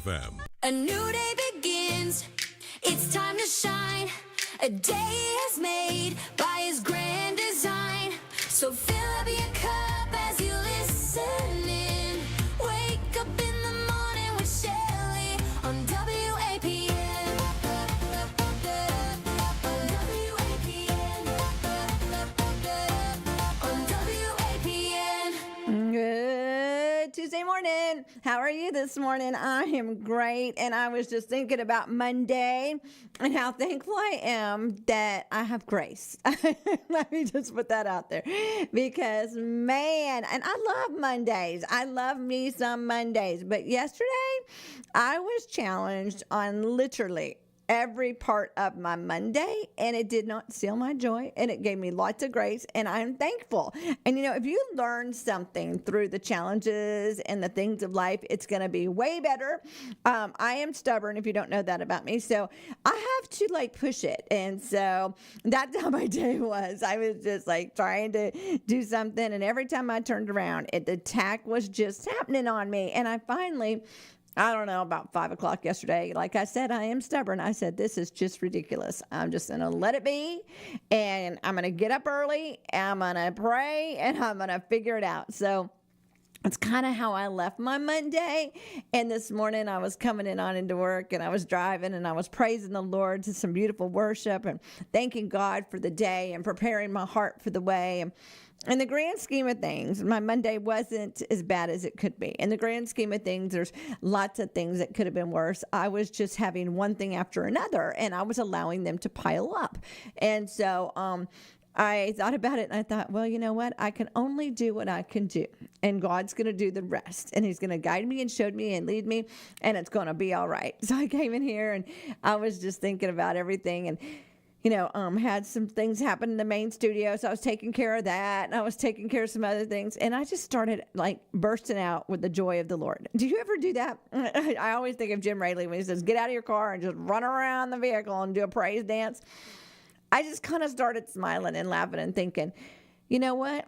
FM. A new day begins. It's time to shine. A day is made by His grand design. So fill up your cup as you listen in. Wake up in the morning with Shelly on WAPN. On WAPN. Good Tuesday morning. How are you this morning? I am great. And I was just thinking about Monday and how thankful I am that I have grace. Let me just put that out there because, man, and I love Mondays. I love me some Mondays. But yesterday, I was challenged on literally every part of my Monday, and it did not steal my joy, and it gave me lots of grace, and I'm thankful. And you know, if you learn something through the challenges and the things of life, it's going to be way better. I am stubborn, if you don't know that about me, so I have to push it. And so that's how my day was. I was just trying to do something, and every time I turned around, the attack was just happening on me. And I finally, I don't know, about 5 o'clock yesterday, like I said, I am stubborn. I said, this is just ridiculous. I'm just going to let it be, and I'm going to get up early, I'm going to pray, and I'm going to figure it out. So it's kind of how I left my Monday. And this morning I was coming into work, and I was driving, and I was praising the Lord to some beautiful worship and thanking God for the day and preparing my heart for the way. In the grand scheme of things, my Monday wasn't as bad as it could be. In the grand scheme of things, there's lots of things that could have been worse. I was just having one thing after another, and I was allowing them to pile up. And so I thought about it, and I thought, well, you know what? I can only do what I can do, and God's going to do the rest, and He's going to guide me and show me and lead me, and it's going to be all right. So I came in here, and I was just thinking about everything, and had some things happen in the main studio, so I was taking care of that, and I was taking care of some other things, and I just started bursting out with the joy of the Lord. Do you ever do that? I always think of Jim Raley when he says, get out of your car and just run around the vehicle and do a praise dance. I just kind of started smiling and laughing and thinking, you know what?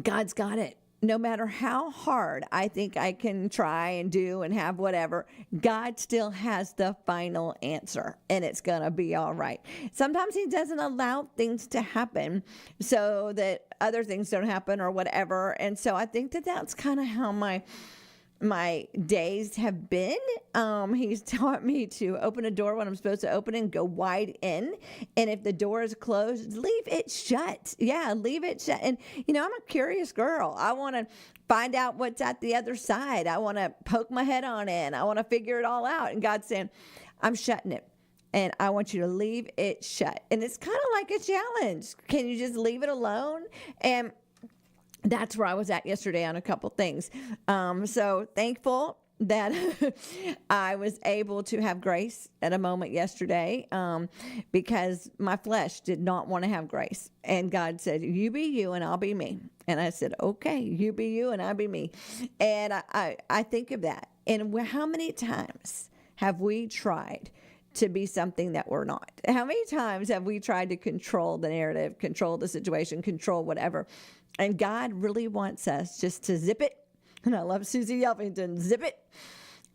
God's got it. No matter how hard I think I can try and do and have whatever, God still has the final answer, and it's going to be all right. Sometimes He doesn't allow things to happen so that other things don't happen or whatever. And so I think that that's kind of how my days have been. He's taught me to open a door when I'm supposed to open it and go wide in. And if the door is closed, leave it shut. Yeah, leave it shut. And, I'm a curious girl. I want to find out what's at the other side. I want to poke my head on it. I want to figure it all out. And God's saying, I'm shutting it, and I want you to leave it shut. And it's kind of like a challenge. Can you just leave it alone? And that's where I was at yesterday on a couple things. So thankful that I was able to have grace at a moment yesterday because my flesh did not want to have grace. And God said, you be you and I'll be me. And I said, okay, you be you and I'll be me. And I think of that. And how many times have we tried to be something that we're not? How many times have we tried to control the narrative, control the situation, control whatever? And God really wants us just to zip it. And I love Susie Yelpington, zip it,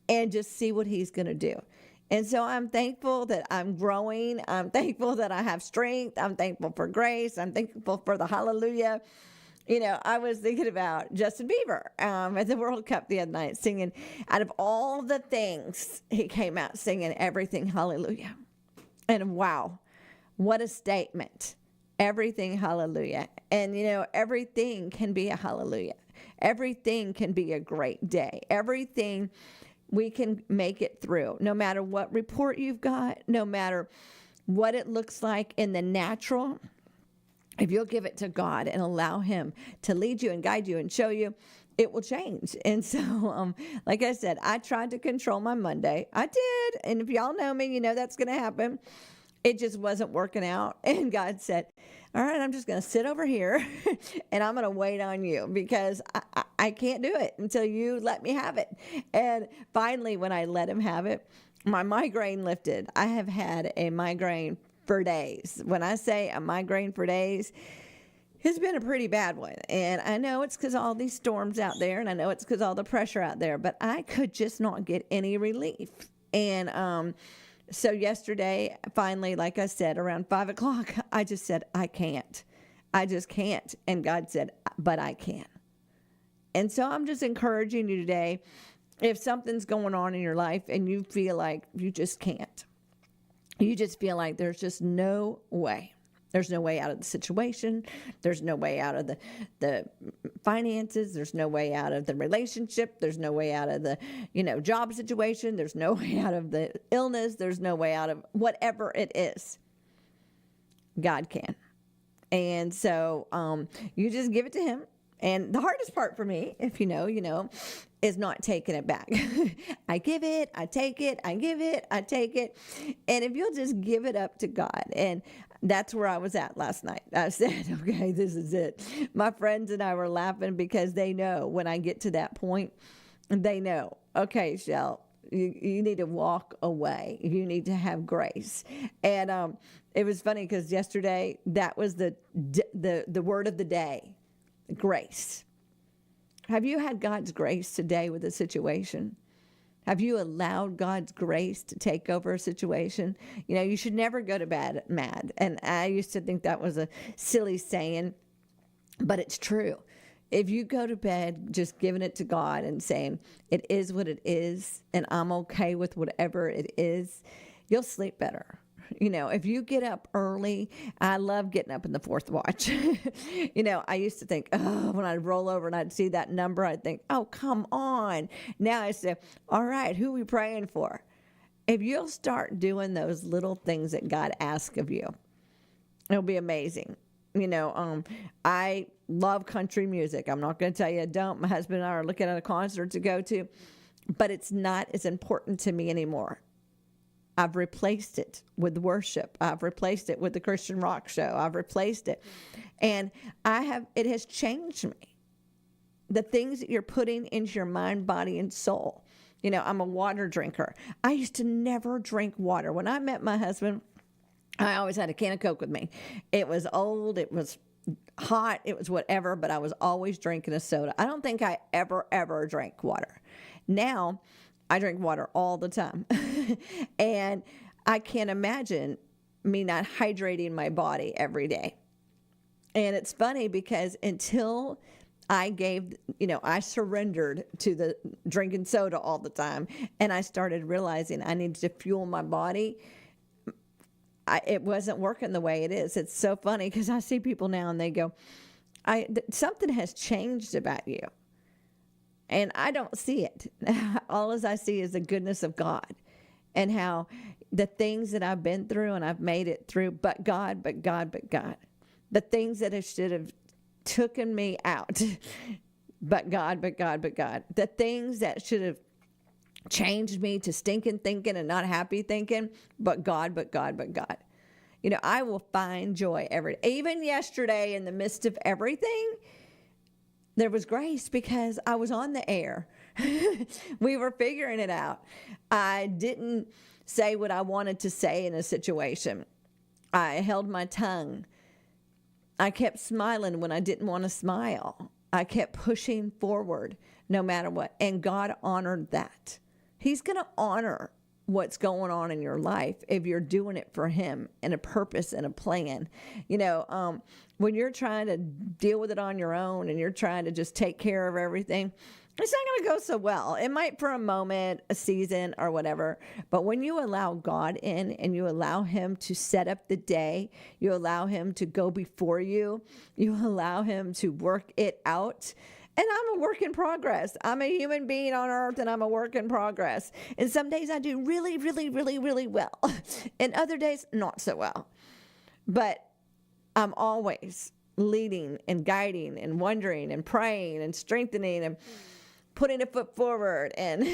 and just see what He's going to do. And so I'm thankful that I'm growing. I'm thankful that I have strength. I'm thankful for grace. I'm thankful for the hallelujah. I was thinking about Justin Bieber at the World Cup the other night, singing, out of all the things, he came out singing everything hallelujah. And wow, what a statement. Everything hallelujah. And everything can be a hallelujah. Everything can be a great day. Everything, we can make it through, no matter what report you've got, no matter what it looks like in the natural. If you'll give it to God and allow Him to lead you and guide you and show you, it will change. And so, like I said, I tried to control my Monday. I did. And if y'all know me, that's going to happen. It just wasn't working out. And God said, all right, I'm just going to sit over here and I'm going to wait on you because I can't do it until you let me have it. And finally, when I let Him have it, my migraine lifted. I have had a migraine for days. When I say a migraine for days, has been a pretty bad one. And I know it's because all these storms out there, and I know it's because all the pressure out there, but I could just not get any relief. And so yesterday, finally, like I said, around 5 o'clock, I just said, I can't. I just can't. And God said, but I can. And so I'm just encouraging you today, if something's going on in your life and you feel like you just can't, you just feel like there's just no way. There's no way out of the situation. There's no way out of the finances. There's no way out of the relationship. There's no way out of the, job situation. There's no way out of the illness. There's no way out of whatever it is. God can. And so you just give it to him. And the hardest part for me, if you know, is not taking it back. I give it, I take it, I give it, I take it. And if you'll just give it up to God. And that's where I was at last night. I said, okay, this is it. My friends and I were laughing because they know when I get to that point, they know, okay, Shell, you need to walk away. You need to have grace. And it was funny because yesterday, that was the word of the day. Grace. Have you had God's grace today with a situation? Have you allowed God's grace to take over a situation? You should never go to bed mad. And I used to think that was a silly saying, but it's true. If you go to bed just giving it to God and saying, it is what it is, and I'm okay with whatever it is, you'll sleep better. If you get up early, I love getting up in the fourth watch. I used to think, when I'd roll over and I'd see that number, I'd think, oh, come on. Now I say, all right, who are we praying for? If you'll start doing those little things that God asks of you, it'll be amazing. I love country music. I'm not going to tell you I don't. My husband and I are looking at a concert to go to, but it's not as important to me anymore. I've replaced it with worship. I've replaced it with the Christian rock show. I've replaced it. And it has changed me. The things that you're putting into your mind, body, and soul. I'm a water drinker. I used to never drink water. When I met my husband, I always had a can of Coke with me. It was old. It was hot. It was whatever, but I was always drinking a soda. I don't think I ever drank water. Now, I drink water all the time. And I can't imagine me not hydrating my body every day. And it's funny because until I I surrendered to the drinking soda all the time, and I started realizing I needed to fuel my body, it wasn't working the way it is. It's so funny because I see people now and they go, something has changed about you. And I don't see it. All as I see is the goodness of God and how the things that I've been through and I've made it through, but God. The things that should have taken me out, but God. The things that should have changed me to stinking thinking and not happy thinking, but God. I will find joy every day. Even yesterday in the midst of everything, there was grace because I was on the air. We were figuring it out. I didn't say what I wanted to say in a situation. I held my tongue. I kept smiling when I didn't want to smile. I kept pushing forward no matter what. And God honored that. He's going to honor what's going on in your life if you're doing it for him and a purpose and a plan. When you're trying to deal with it on your own and you're trying to just take care of everything, it's not going to go so well. It might for a moment, a season or whatever, but when you allow God in and you allow him to set up the day, you allow him to go before you, you allow him to work it out. And I'm a work in progress. I'm a human being on earth and I'm a work in progress. And some days I do really, really, really, really well. And other days, not so well. But I'm always leading and guiding and wondering and praying and strengthening and putting a foot forward and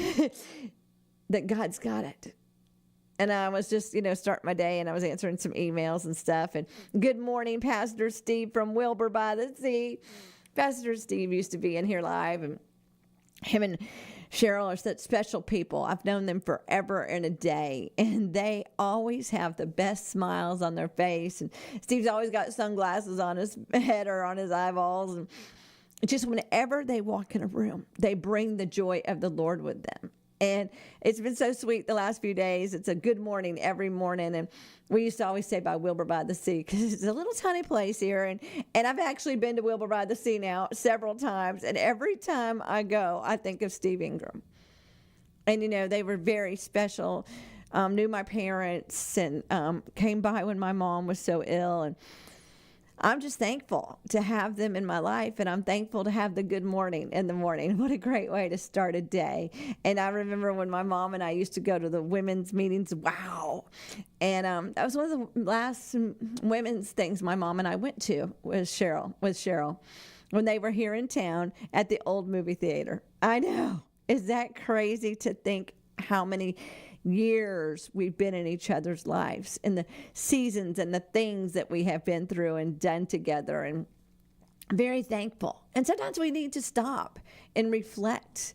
that God's got it. And I was just, starting my day and I was answering some emails and stuff. And good morning, Pastor Steve from Wilbur by the Sea. Pastor Steve used to be in here live, and him and Cheryl are such special people. I've known them forever and a day, and they always have the best smiles on their face. And Steve's always got sunglasses on his head or on his eyeballs. And just whenever they walk in a room, they bring the joy of the Lord with them. And it's been so sweet the last few days. It's a good morning every morning. And we used to always say by Wilbur by the Sea because it's a little tiny place here. And I've actually been to Wilbur by the Sea now several times. And every time I go, I think of Steve Ingram. And, they were very special, knew my parents and came by when my mom was so ill. And I'm just thankful to have them in my life, and I'm thankful to have the good morning in the morning. What a great way to start a day. And I remember when my mom and I used to go to the women's meetings. Wow. And that was one of the last women's things my mom and I went to with Cheryl when they were here in town at the old movie theater. I know. Is that crazy to think how many years we've been in each other's lives and the seasons and the things that we have been through and done together, and very thankful. And sometimes we need to stop and reflect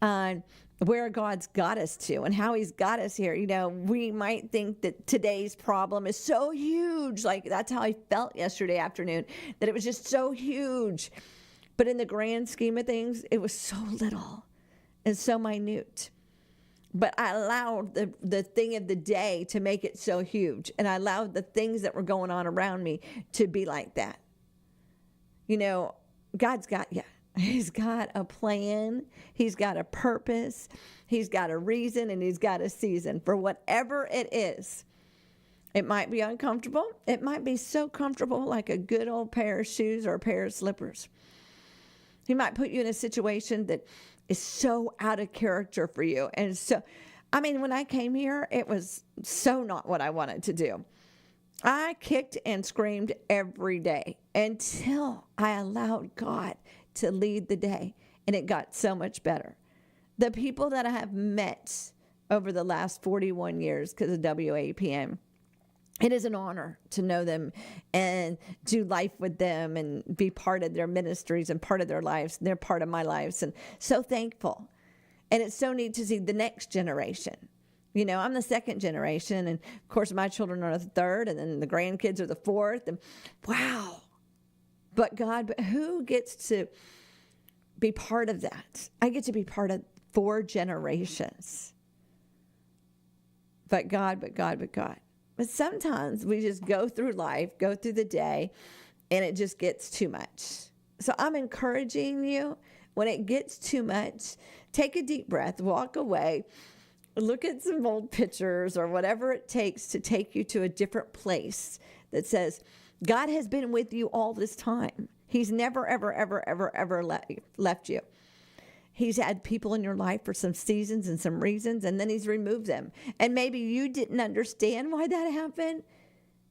on where God's got us to and how he's got us here. We might think that today's problem is so huge. Like that's how I felt yesterday afternoon, that it was just so huge. But in the grand scheme of things, it was so little and so minute. But I allowed the thing of the day to make it so huge. And I allowed the things that were going on around me to be like that. God's got you. He's got a plan. He's got a purpose. He's got a reason, and he's got a season for whatever it is. It might be uncomfortable. It might be so comfortable, like a good old pair of shoes or a pair of slippers. He might put you in a situation that is so out of character for you. And so, when I came here, it was so not what I wanted to do. I kicked and screamed every day until I allowed God to lead the day. And it got so much better. The people that I have met over the last 41 years because of WAPN, it is an honor to know them and do life with them and be part of their ministries and part of their lives. And they're part of my lives, and so thankful. And it's so neat to see the next generation. I'm the second generation, and of course my children are the third, and then the grandkids are the fourth. And wow. But who gets to be part of that? I get to be part of 4 generations. But God. But sometimes we just go through life, go through the day, and it just gets too much. So I'm encouraging you, when it gets too much, take a deep breath, walk away, look at some old pictures or whatever it takes to take you to a different place that says, God has been with you all this time. He's never, ever, ever, ever, ever left you. He's had people in your life for some seasons and some reasons, and then he's removed them. And maybe you didn't understand why that happened,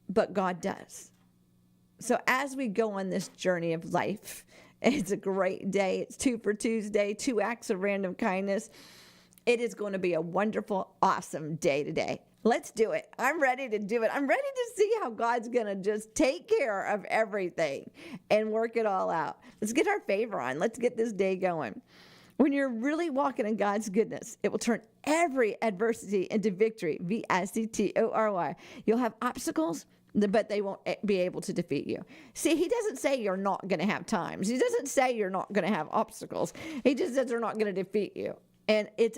but God does. So as we go on this journey of life, it's a great day. It's 2 for Tuesday, 2 acts of random kindness. It is going to be a wonderful, awesome day today. Let's do it. I'm ready to do it. I'm ready to see how God's going to just take care of everything and work it all out. Let's get our favor on. Let's get this day going. When you're really walking in God's goodness, it will turn every adversity into victory, victory. You'll have obstacles, but they won't be able to defeat you. See, he doesn't say you're not going to have times. He doesn't say you're not going to have obstacles. He just says they're not going to defeat you. And it's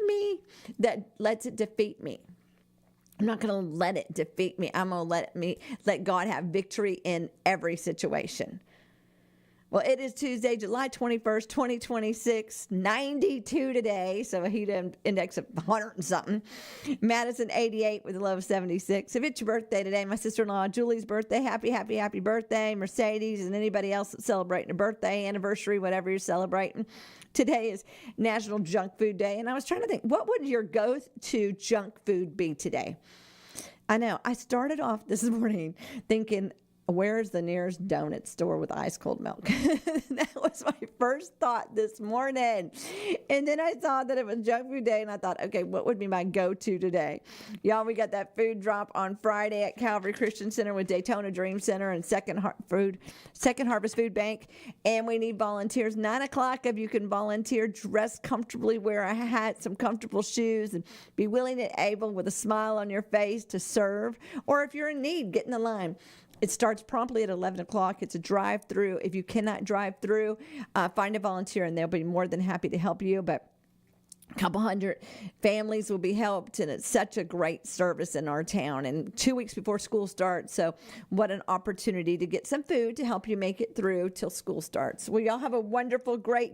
me, that lets it defeat me. I'm not going to let it defeat me. I'm going to let God have victory in every situation. Well, it is Tuesday, July 21st, 2026, 92 today, so a heat index of 100 and something. Madison, 88 with a low of 76. If it's your birthday today, my sister-in-law Julie's birthday, happy birthday. Mercedes and anybody else that's celebrating a birthday, anniversary, whatever you're celebrating. Today is National Junk Food Day, and I was trying to think, what would your go-to junk food be today? I know, I started off this morning thinking, where's the nearest donut store with ice cold milk? That was my first thought this morning. And then I saw that it was junk food day, and I thought, okay, what would be my go-to today? Y'all, we got that food drop on Friday at Calvary Christian Center with Daytona Dream Center and Second Harvest Food Bank. And we need volunteers. 9 o'clock, if you can volunteer, dress comfortably, wear a hat, some comfortable shoes, and be willing and able with a smile on your face to serve. Or if you're in need, get in the line. It starts promptly at 11 o'clock. It's a drive-through. If you cannot drive through, find a volunteer, and they'll be more than happy to help you. But a couple hundred families will be helped, and it's such a great service in our town. And 2 weeks before school starts, so what an opportunity to get some food to help you make it through till school starts. Well, y'all have a wonderful, great day.